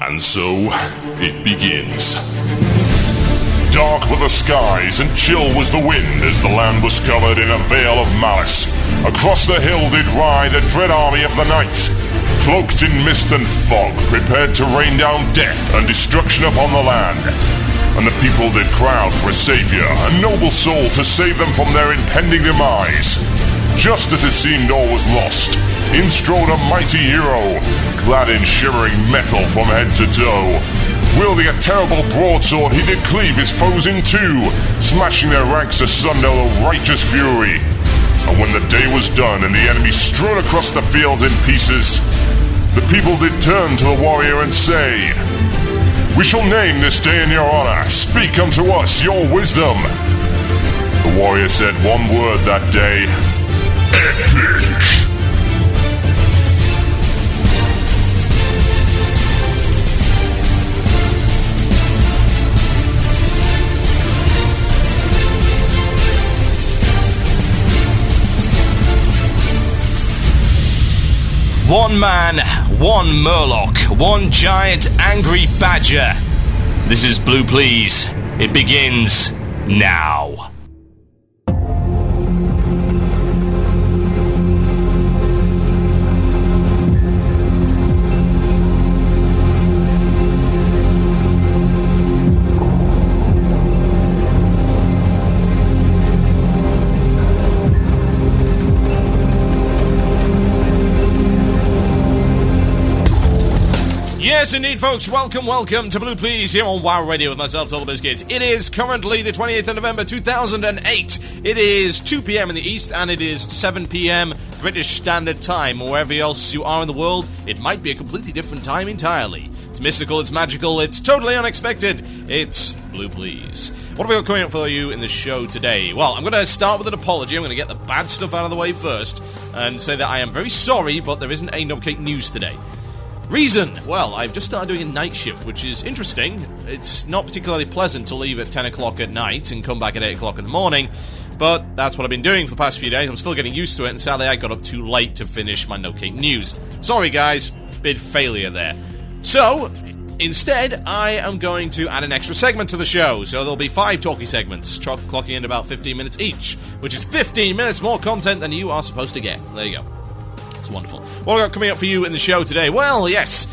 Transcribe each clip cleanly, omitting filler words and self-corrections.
And so, it begins. Dark were the skies, and chill was the wind, as the land was covered in a veil of malice. Across the hill did ride a dread army of the night, cloaked in mist and fog, prepared to rain down death and destruction upon the land. And the people did crowd for a savior, a noble soul to save them from their impending demise. Just as it seemed all was lost, in strode a mighty hero, clad in shimmering metal from head to toe. Wielding a terrible broadsword, he did cleave his foes in two, smashing their ranks asunder with righteous fury. And when the day was done and the enemy strewn across the fields in pieces, the people did turn to the warrior and say, "We shall name this day in your honor. Speak unto us your wisdom." The warrior said one word that day: epic. One man, one Murloc, one giant angry badger. This is Blue Please. It begins now. Yes, indeed, folks. Welcome to Blue Please here on WoW Radio with myself, Total Biscuit. It is currently the 28th of November, 2008. It is 2 p.m. in the East, and it is 7 p.m. British Standard Time. Wherever else you are in the world, it might be a completely different time entirely. It's mystical, it's magical, it's totally unexpected. It's Blue Please. What have we got coming up for you in the show today? Well, I'm going to start with an apology. I'm going to get the bad stuff out of the way first and say that I am very sorry, but there isn't a Nubcake news today. Reason? Well, I've just started doing a night shift, which is interesting. It's not particularly pleasant to leave at 10 o'clock at night and come back at 8 o'clock in the morning, but that's what I've been doing for the past few days. I'm still getting used to it, and sadly I got up too late to finish my Nubcake news. Sorry guys, big failure there. So, instead, I am going to add an extra segment to the show, so there'll be 5 talkie segments, clocking in about 15 minutes each, which is 15 minutes more content than you are supposed to get. There you go. It's wonderful. What have we got coming up for you in the show today? Well, yes,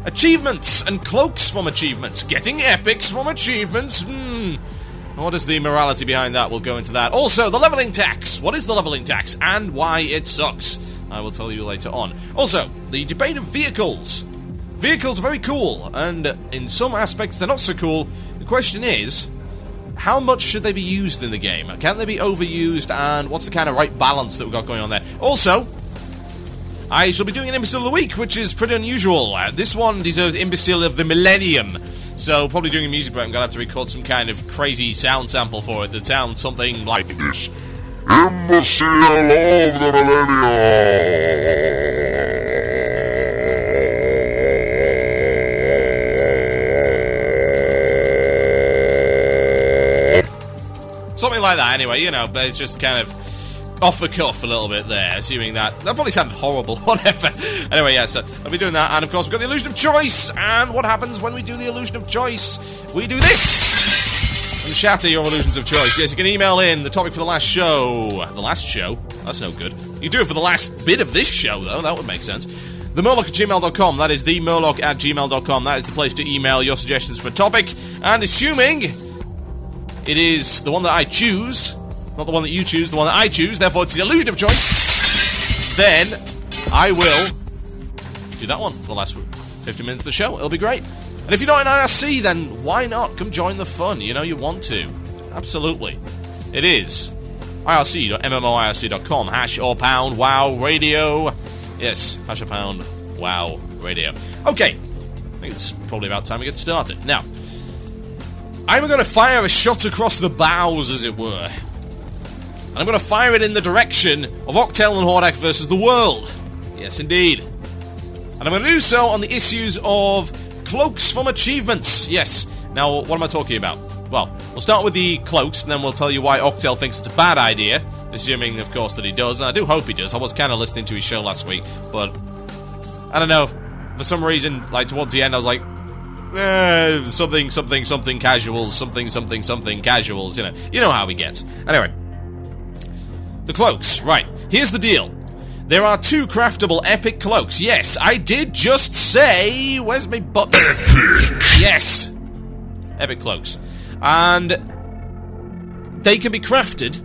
achievements and cloaks from achievements. Getting epics from achievements. What is the morality behind that? We'll go into that. Also, the leveling tax. What is the leveling tax and why it sucks? I will tell you later on. Also, the debate of vehicles. Vehicles are very cool, and in some aspects they're not so cool. The question is, how much should they be used in the game? Can they be overused, and what's the kind of right balance that we've got going on there? Also, I shall be doing an Imbecile of the Week, which is pretty unusual. This one deserves Imbecile of the Millennium. So, probably during a music break, I'm going to have to record some kind of crazy sound sample for it that sounds something like this. Imbecile of the Millennium. Something like that, anyway, you know, but it's just kind of off the cuff a little bit there, assuming that probably sounded horrible, whatever. Anyway, yeah, so I'll be doing that, and of course we've got the Illusion of Choice, and what happens when we do the Illusion of Choice? We do this! And shatter your illusions of choice. Yes, you can email in the topic for the last show. The last show? That's no good. You do it for the last bit of this show, though, that would make sense. TheMurloc@gmail.com, that is TheMurloc@gmail.com, that is the place to email your suggestions for a topic, and assuming it is the one that I choose, not the one that you choose, the one that I choose, therefore it's the illusion of choice, then I will do that one for the last 50 minutes of the show. It'll be great. And if you're not in IRC, then why not? Come join the fun. You know you want to. Absolutely. It is irc.mmoirc.com, # or # WoW Radio. Yes, # or # WoW Radio. Okay, I think it's probably about time we get started. Now, I'm going to fire a shot across the bows, as it were. And I'm going to fire it in the direction of Octel and Hordak versus the world. Yes, indeed. And I'm going to do so on the issues of cloaks from achievements. Yes. Now, what am I talking about? Well, we'll start with the cloaks, and then we'll tell you why Octel thinks it's a bad idea, assuming, of course, that he does. And I do hope he does. I was kind of listening to his show last week, but I don't know. For some reason, like, towards the end, I was like, something casuals, something casuals, you know how he gets. Anyway, the cloaks, right, here's the deal. There are 2 craftable epic cloaks. Yes, I did just say, where's my button? Epic! Yes, epic cloaks. And they can be crafted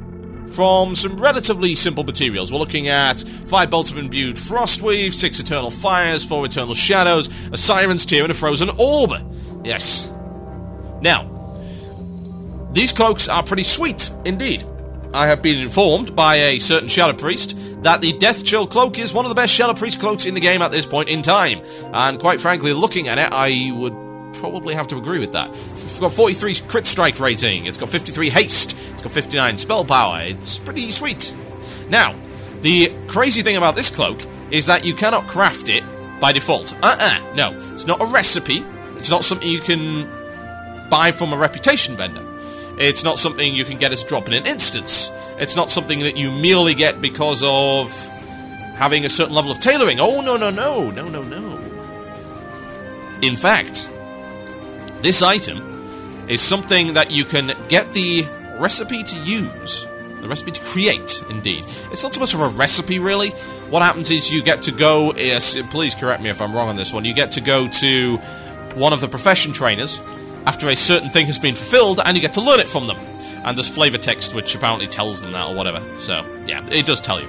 from some relatively simple materials. We're looking at 5 bolts of imbued frostweave, 6 eternal fires, 4 eternal shadows, a siren's tear, and a frozen orb. Yes. Now, these cloaks are pretty sweet, indeed. I have been informed by a certain Shadow Priest that the Death Chill cloak is one of the best Shadow Priest cloaks in the game at this point in time. And quite frankly, looking at it, I would probably have to agree with that. It's got 43 crit strike rating, it's got 53 haste, it's got 59 spell power, it's pretty sweet. Now, the crazy thing about this cloak is that you cannot craft it by default. No, it's not a recipe, it's not something you can buy from a reputation vendor. It's not something you can get as a drop in an instance. It's not something that you merely get because of having a certain level of tailoring. Oh, no. In fact, this item is something that you can get the recipe to use. The recipe to create, indeed. It's not so much of a recipe, really. What happens is you get to go... Yes, please correct me if I'm wrong on this one. You get to go to one of the profession trainers after a certain thing has been fulfilled, and you get to learn it from them. And there's flavor text which apparently tells them that or whatever. So, yeah, it does tell you.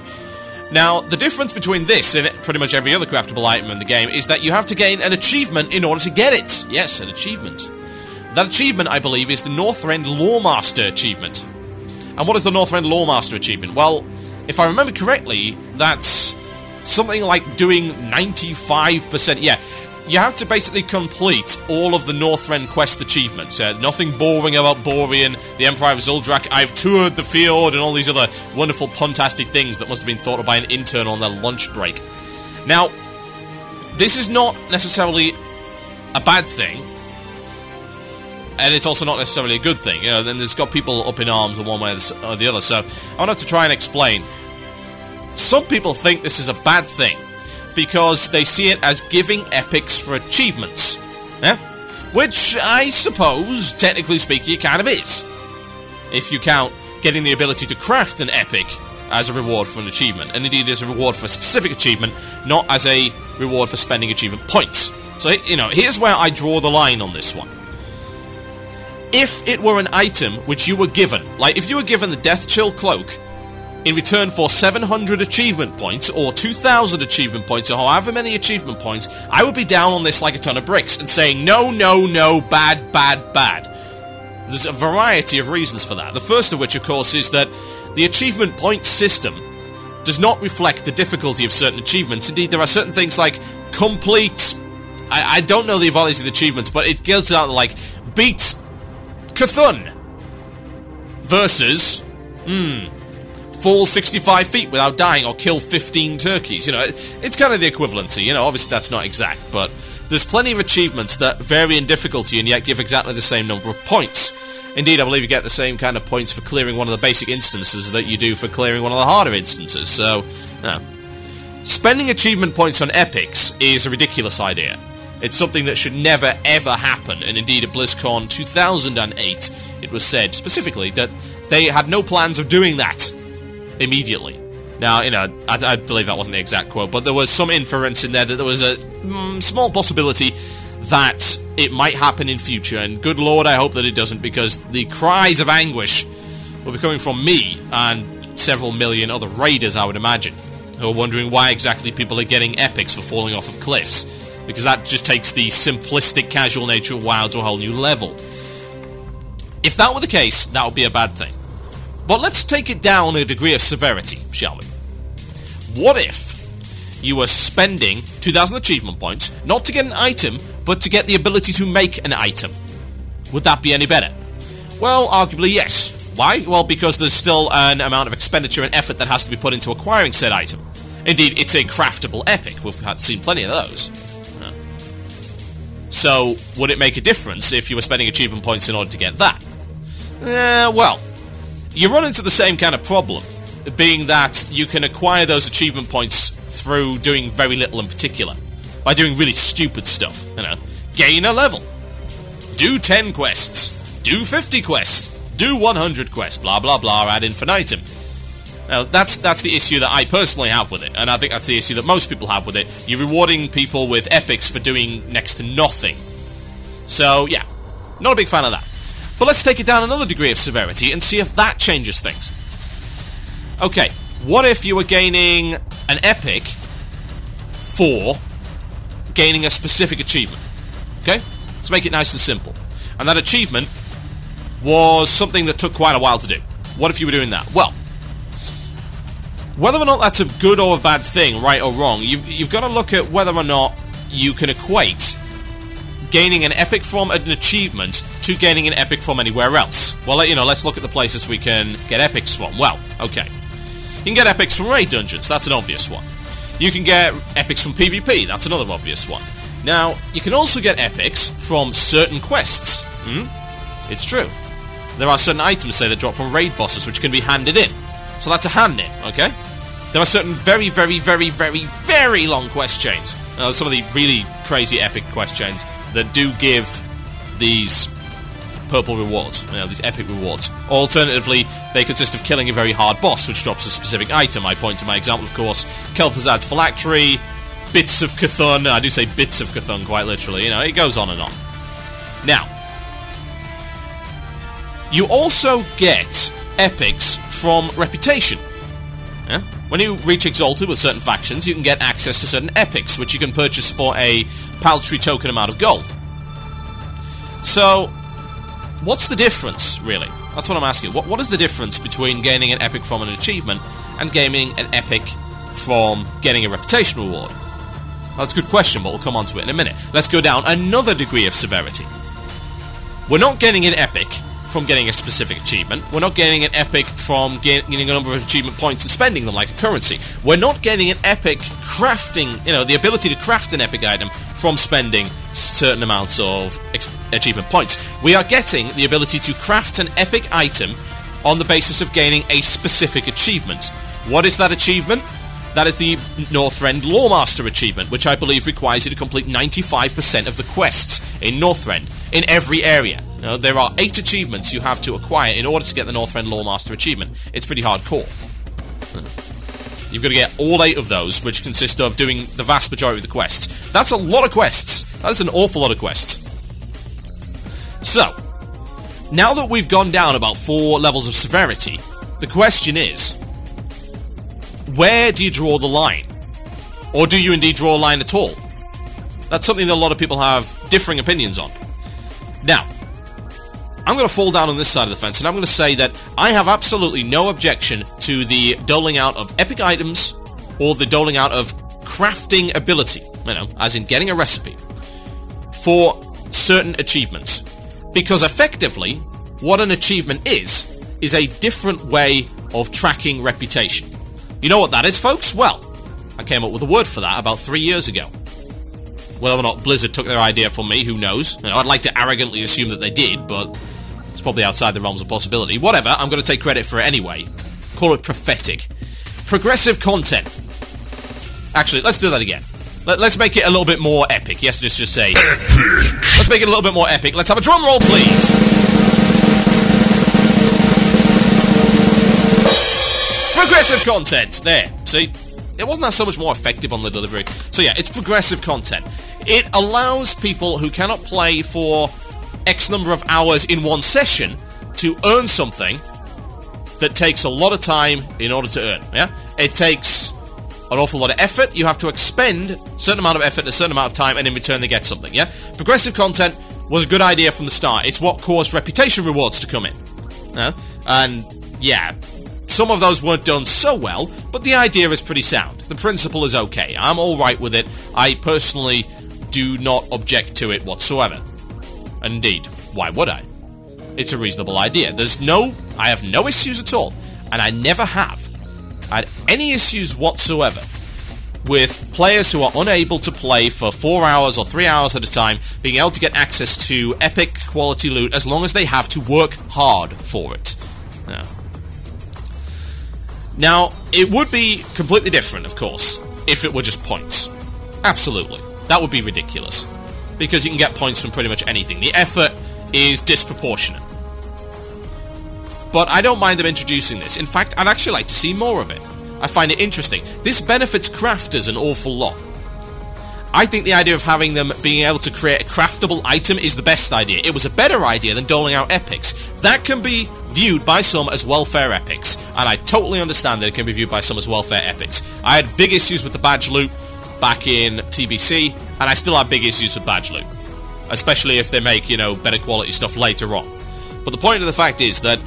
Now, the difference between this and pretty much every other craftable item in the game is that you have to gain an achievement in order to get it. Yes, an achievement. That achievement, I believe, is the Northrend Lawemaster achievement. And what is the Northrend Lawemaster achievement? Well, if I remember correctly, that's something like doing 95%... Yeah, you have to basically complete all of the Northrend quest achievements. Nothing boring about Borean, the Empire of Zuldrak, I've toured the fjord, and all these other wonderful puntastic things that must have been thought of by an intern on their lunch break. Now, this is not necessarily a bad thing, and it's also not necessarily a good thing. You know, then there's got people up in arms one way or the other, so I want to try and explain. Some people think this is a bad thing, because they see it as giving epics for achievements. Yeah? Which, I suppose, technically speaking, it kind of is. If you count getting the ability to craft an epic as a reward for an achievement. And indeed, as a reward for a specific achievement, not as a reward for spending achievement points. So, here's where I draw the line on this one. If it were an item which you were given, like if you were given the Death Chill Cloak in return for 700 achievement points, or 2,000 achievement points, or however many achievement points, I would be down on this like a ton of bricks, and saying, no, bad. There's a variety of reasons for that. The first of which, of course, is that the achievement point system does not reflect the difficulty of certain achievements. Indeed, there are certain things like complete... I don't know the evaluation of the achievements, but it goes down to, like, beat Cthulhu versus... fall 65 feet without dying, or kill 15 turkeys. It's kind of the equivalency. Obviously that's not exact, but there's plenty of achievements that vary in difficulty and yet give exactly the same number of points. Indeed, I believe you get the same kind of points for clearing one of the basic instances that you do for clearing one of the harder instances, so, Spending achievement points on epics is a ridiculous idea. It's something that should never, ever happen, and indeed at BlizzCon 2008, it was said specifically that they had no plans of doing that immediately. Now, I believe that wasn't the exact quote, but there was some inference in there that there was a small possibility that it might happen in future, and good lord, I hope that it doesn't, because the cries of anguish will be coming from me and several million other raiders, I would imagine, who are wondering why exactly people are getting epics for falling off of cliffs, because that just takes the simplistic, casual nature of WoW to a whole new level. If that were the case, that would be a bad thing. But let's take it down a degree of severity, shall we? What if you were spending 2,000 achievement points, not to get an item, but to get the ability to make an item? Would that be any better? Well, arguably yes. Why? Well, because there's still an amount of expenditure and effort that has to be put into acquiring said item. Indeed, it's a craftable epic. We've seen plenty of those. So, would it make a difference if you were spending achievement points in order to get that? Well, you run into the same kind of problem, being that you can acquire those achievement points through doing very little in particular. By doing really stupid stuff, gain a level. do 10 quests, do 50 quests, do 100 quests, blah blah blah ad infinitum. Now, that's the issue that I personally have with it, and I think that's the issue that most people have with it. You're rewarding people with epics for doing next to nothing. So, yeah, not a big fan of that. But let's take it down another degree of severity and see if that changes things. Okay, what if you were gaining an epic for gaining a specific achievement? Okay? Let's make it nice and simple. And that achievement was something that took quite a while to do. What if you were doing that? Well, whether or not that's a good or a bad thing, right or wrong, you've got to look at whether or not you can equate gaining an epic from an achievement to gaining an epic from anywhere else. Well, let's look at the places we can get epics from. Well, okay. You can get epics from raid dungeons, that's an obvious one. You can get epics from PvP, that's another obvious one. Now, you can also get epics from certain quests. It's true. There are certain items, say, that drop from raid bosses, which can be handed in. So that's a hand in, okay? There are certain very, very, very, very, very long quest chains. Some of the really crazy epic quest chains that do give these purple rewards, these epic rewards. Alternatively, they consist of killing a very hard boss, which drops a specific item. I point to my example, of course, Kel'Thuzad's phylactery, bits of Cthulhu. I do say bits of Cthulhu, quite literally. It goes on and on. Now, you also get epics from reputation. Yeah? When you reach Exalted with certain factions, you can get access to certain epics, which you can purchase for a paltry token amount of gold. So, what's the difference, really? That's what I'm asking. What is the difference between gaining an epic from an achievement and gaining an epic from getting a reputation reward? Well, that's a good question, but we'll come on to it in a minute. Let's go down another degree of severity. We're not getting an epic from getting a specific achievement. We're not getting an epic from getting a number of achievement points and spending them like a currency. We're not getting an epic crafting, the ability to craft an epic item from spending certain amounts of achievement points. We are getting the ability to craft an epic item on the basis of gaining a specific achievement. What is that achievement? That is the Northrend Lawmaster achievement, which I believe requires you to complete 95% of the quests in Northrend, in every area. There are 8 achievements you have to acquire in order to get the Northrend Lawmaster achievement. It's pretty hardcore. You've got to get all 8 of those, which consist of doing the vast majority of the quests. That's a lot of quests. That's an awful lot of quests. So, now that we've gone down about 4 levels of severity, the question is, where do you draw the line? Or do you indeed draw a line at all? That's something that a lot of people have differing opinions on. Now, I'm going to fall down on this side of the fence, and I'm going to say that I have absolutely no objection to the doling out of epic items or the doling out of crafting ability, as in getting a recipe, for certain achievements. Because effectively, what an achievement is a different way of tracking reputation. You know what that is, folks? Well, I came up with a word for that about 3 years ago. Whether or not Blizzard took their idea from me, who knows? I'd like to arrogantly assume that they did, but it's probably outside the realms of possibility. Whatever, I'm going to take credit for it anyway. Call it prophetic. Progressive content. Actually, let's do that again. Let's make it a little bit more epic. Yes, just say... Epic! Let's make it a little bit more epic. Let's have a drum roll, please! Progressive content! There, see? It wasn't that so much more effective on the delivery. So yeah, it's progressive content. It allows people who cannot play for X number of hours in one session to earn something that takes a lot of time in order to earn, yeah? It takes an awful lot of effort. You have to expend a certain amount of effort in a certain amount of time, and in return they get something, yeah? Progressive content was a good idea from the start. It's what caused reputation rewards to come in. And, yeah, some of those weren't done so well, but the idea is pretty sound. The principle is okay. I'm alright with it. I personally do not object to it whatsoever. And indeed, why would I? It's a reasonable idea. I have no issues at all, and I never have had any issues whatsoever with players who are unable to play for 4 hours or 3 hours at a time being able to get access to epic quality loot as long as they have to work hard for it. Now, it would be completely different, of course, if it were just points. Absolutely. That would be ridiculous. because you can get points from pretty much anything. The effort is disproportionate. But I don't mind them introducing this. In fact, I'd actually like to see more of it. I find it interesting. This benefits crafters an awful lot. I think the idea of having them being able to create a craftable item is the best idea. It was a better idea than doling out epics. That can be viewed by some as welfare epics, and I totally understand that it can be viewed by some as welfare epics. I had big issues with the badge loot back in TBC, and I still have big issues with badge loot. Especially if they make, better quality stuff later on. But the point of the fact is that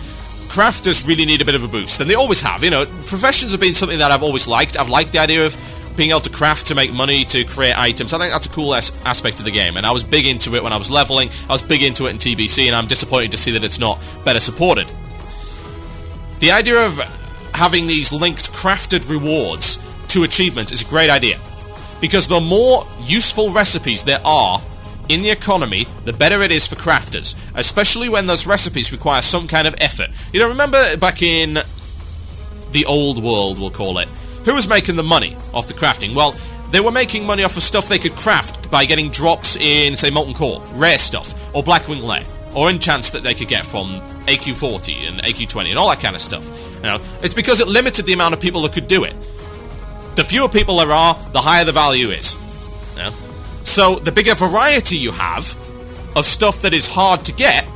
crafters really need a bit of a boost, and they always have. Professions have been something that I've always liked. I've liked the idea of being able to craft to make money, to create items. I think that's a cool aspect of the game, and I was big into it when I was leveling. I was big into it in TBC, and I'm disappointed to see that it's not better supported. The idea of having these linked crafted rewards to achievements is a great idea, because the more useful recipes there are in the economy, the better it is for crafters, especially when those recipes require some kind of effort. Remember back in the old world, we'll call it, who was making the money off the crafting? Well, they were making money off of stuff they could craft by getting drops in, say, Molten Core, rare stuff, or Blackwing Lair, or enchants that they could get from AQ40 and AQ20 and all that kind of stuff. It's because it limited the amount of people that could do it. The fewer people there are, the higher the value is. So, the bigger variety you have of stuff that is hard to get,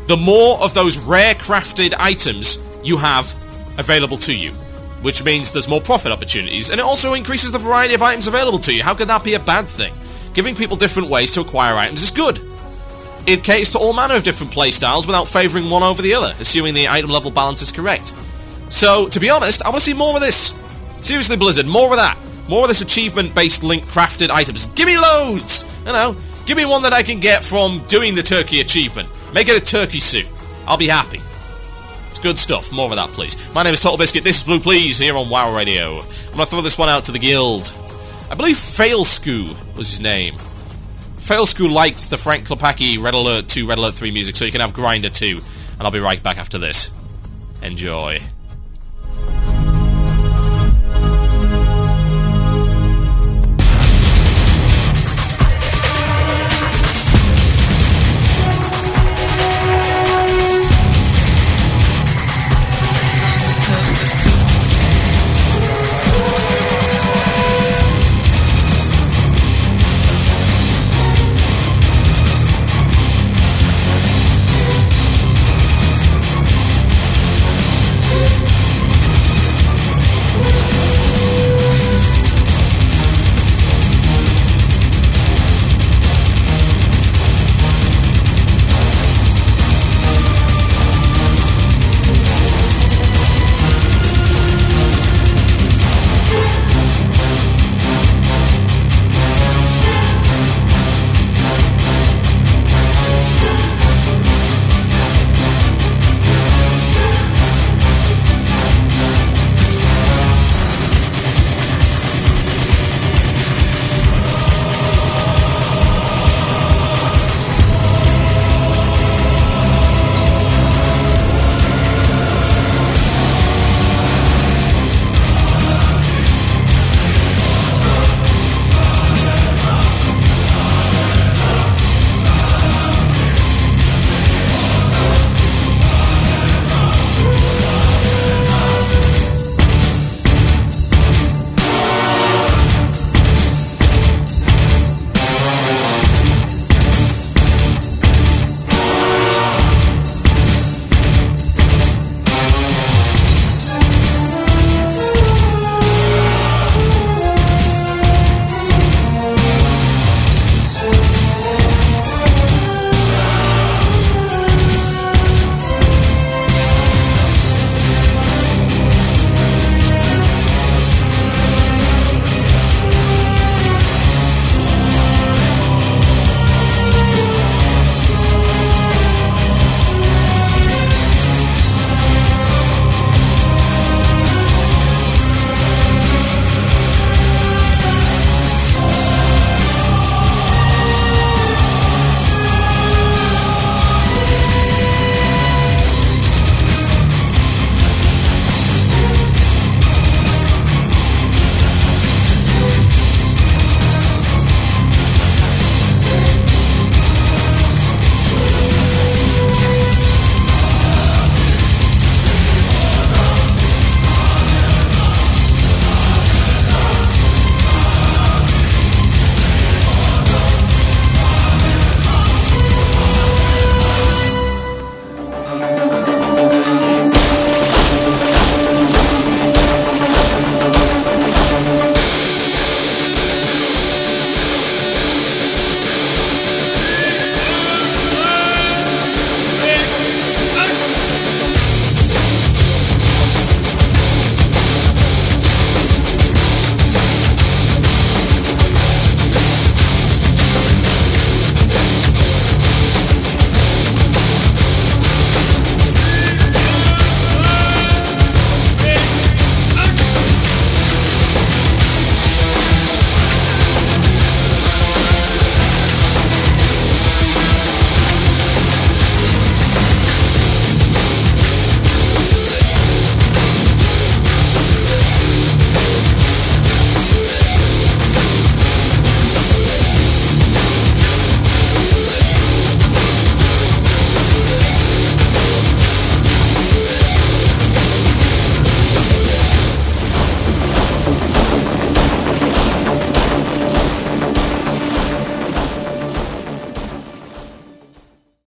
the more of those rare crafted items you have available to you, which means there's more profit opportunities, and it also increases the variety of items available to you. How could that be a bad thing? Giving people different ways to acquire items is good. It caters to all manner of different playstyles without favouring one over the other, assuming the item level balance is correct. So, to be honest, I want to see more of this. Seriously, Blizzard, more of that. More of this achievement-based link crafted items. Give me loads! Give me one that I can get from doing the turkey achievement. Make it a turkey suit. I'll be happy. It's good stuff. More of that, please. My name is Total Biscuit. This is Blue Please here on WoW Radio. I'm going to throw this one out to the guild. I believe Failscoo was his name. Failscoo liked the Frank Klepacki Red Alert 2, Red Alert 3 music, so you can have Grinder 2. And I'll be right back after this. Enjoy.